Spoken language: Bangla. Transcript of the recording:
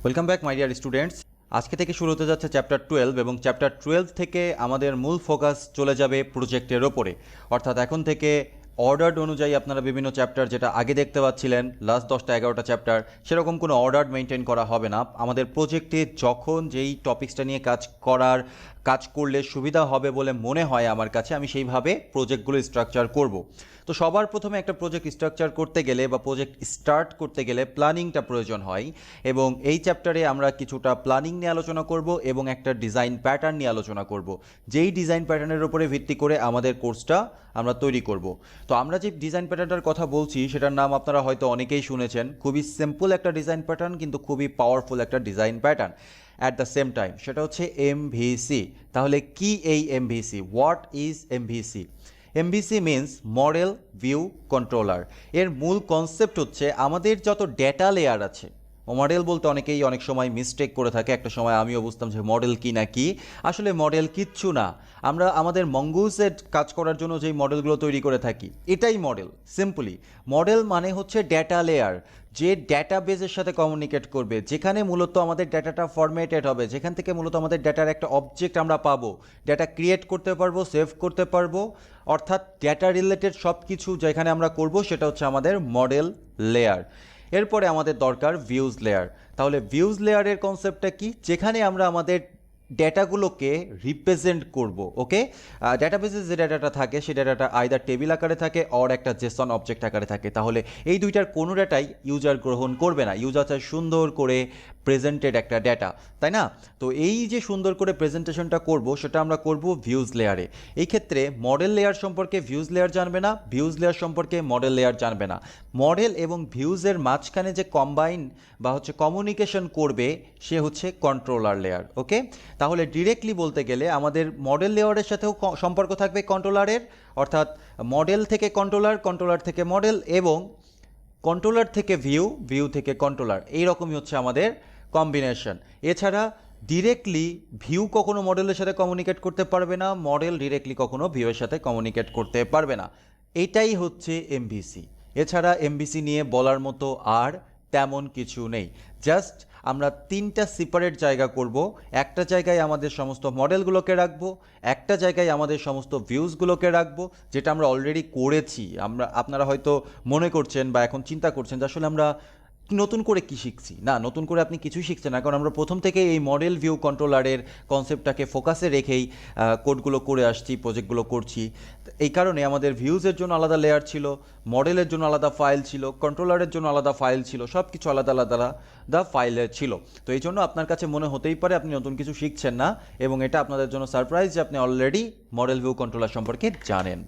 Welcome back my dear students. আজকে থেকে শুরু হতে যাচ্ছে চ্যাপ্টার 12 এবং চ্যাপ্টার 12 থেকে আমাদের মূল ফোকাস চলে যাবে প্রজেক্টের ওপরে। অর্থাৎ এখন থেকে অর্ডার অনুযায়ী আপনারা বিভিন্ন চ্যাপ্টার যেটা আগে দেখতে পাচ্ছিলেন লাস্ট 10টা 11টা চ্যাপ্টার, সেরকম কোনো অর্ডার মেনটেন করা হবে না। আমাদের প্রজেক্টে যখন যেই টপিক্সটা নিয়ে কাজ করলে সুবিধা হবে বলে মনে হয় আমার কাছে, আমি সেইভাবে প্রজেক্টগুলো স্ট্রাকচার করব। তো সবার প্রথমে একটা প্রজেক্ট স্ট্রাকচার করতে গেলে বা প্রজেক্ট স্টার্ট করতে গেলে প্ল্যানিংটা প্রয়োজন হয়, এবং এই চ্যাপ্টারে আমরা কিছুটা প্ল্যানিং নিয়ে আলোচনা করব এবং একটা ডিজাইন প্যাটার্ন নিয়ে আলোচনা করব, যেই ডিজাইন প্যাটার্নের উপরে ভিত্তি করে আমাদের কোর্সটা আমরা তৈরি করব। তো আমরা যে ডিজাইন প্যাটার্নটার কথা বলছি সেটার নাম আপনারা হয়তো অনেকেই শুনেছেন। খুবই সিম্পল একটা ডিজাইন প্যাটার্ন, কিন্তু খুবই পাওয়ারফুল একটা design pattern at the same time. সেটা হচ্ছে এমভিসি। তাহলে কি এই MVC? What is MVC? MVC means model view controller. এর মূল কনসেপ্ট হচ্ছে আমাদের যত ডেটা লেয়ার আছে, মডেল বলতে অনেকেই অনেক সময় মিস্টেক করে থাকে। একটা সময় আমিও বুঝতাম যে মডেল কি না কি, আসলে মডেল কিচ্ছু না। আমরা আমাদের মঙ্গুসের কাজ করার জন্য যেই মডেলগুলো তৈরি করে থাকি এটাই মডেল। সিম্পলি মডেল মানে হচ্ছে ডেটা লেয়ার, যে ডেটাবেজের সাথে কমিউনিকেট করবে, যেখানে মূলত আমাদের ডেটাটা ফরম্যাটেড হবে, যেখান থেকে মূলত আমাদের ডেটার একটা অবজেক্ট আমরা পাবো, ডেটা ক্রিয়েট করতে পারবো, সেভ করতে পারবো। অর্থাৎ ডেটা রিলেটেড সব কিছু যেখানে আমরা করব সেটা হচ্ছে আমাদের মডেল লেয়ার। এরপরে আমাদের দরকার ভিউজ লেয়ার। তাহলে ভিউজ লেয়ারের কনসেপ্টটা কি? যেখানে আমরা আমাদের ডেটাগুলোকে রিপ্রেজেন্ট করব। ওকে, ডেটাবেসে যে ডেটাটা থাকে সেই ডেটাটা আইদার টেবিল আকারে থাকে অর একটা জেসন অবজেক্ট আকারে থাকে। তাহলে এই দুইটার কোনো ডেটাই ইউজার গ্রহণ করবে না। ইউজার চায় সুন্দর করে প্রেজেন্টেড একটা ডেটা, তাই না? তো এই যে সুন্দর করে প্রেজেন্টেশনটা করব সেটা আমরা করব ভিউজ লেয়ারে। এই ক্ষেত্রে মডেল লেয়ার সম্পর্কে ভিউজ লেয়ার জানবে না, ভিউজ লেয়ার সম্পর্কে মডেল লেয়ার জানবে না। মডেল এবং ভিউজের মাঝখানে যে কম্বাইন বা হচ্ছে কমিউনিকেশন করবে সে হচ্ছে কন্ট্রোলার লেয়ার। ওকে, তাহলে ডিরেক্টলি বলতে গেলে আমাদের মডেল লেয়ারের সাথেও সম্পর্ক থাকবে কন্ট্রোলারের, অর্থাৎ মডেল থেকে কন্ট্রোলার, কন্ট্রোলার থেকে মডেল, এবং কন্ট্রোলার থেকে ভিউ, ভিউ থেকে কন্ট্রোলার। এইরকমই হচ্ছে আমাদের কম্বিনেশন। এছাড়া ডিরেক্টলি ভিউ কখনো মডেলের সাথে কমিউনিকেট করতে পারবে না, মডেল ডিরেক্টলি কখনো ভিউয়ের সাথে কমিউনিকেট করতে পারবে না। এটাই হচ্ছে এমভিসি। এছাড়া এমভিসি নিয়ে বলার মতো আর তেমন কিছু নেই। জাস্ট আমরা তিনটা সেপারেট জায়গা করব। একটা জায়গায় আমাদের সমস্ত মডেলগুলোকে রাখবো, একটা জায়গায় আমাদের সমস্ত ভিউজগুলোকে রাখবো, যেটা আমরা অলরেডি করেছি। আপনারা হয়তো মনে করছেন বা এখন চিন্তা করছেন যে আসলে আমরা নতুন করে কি শিখছি। না, নতুন করে আপনি কিছুই শিখছেন না, কারণ আমরা প্রথম থেকে এই মডেল ভিউ কন্ট্রোলারের কনসেপ্টটাকে ফোকাসে রেখেই কোডগুলো করে আসছি, প্রজেক্টগুলো করছি। এই কারণে আমাদের ভিউজের জন্য আলাদা লেয়ার ছিল, মডেলের জন্য আলাদা ফাইল ছিল, কন্ট্রোলারের জন্য আলাদা ফাইল ছিল, সব কিছু আলাদা আলাদা ফাইলের ছিল। তো এই জন্য আপনার কাছে মনে হতেই পারে আপনি নতুন কিছু শিখছেন না, এবং এটা আপনাদের জন্য সারপ্রাইজ যে আপনি অলরেডি মডেল ভিউ কন্ট্রোলার সম্পর্কে জানেন।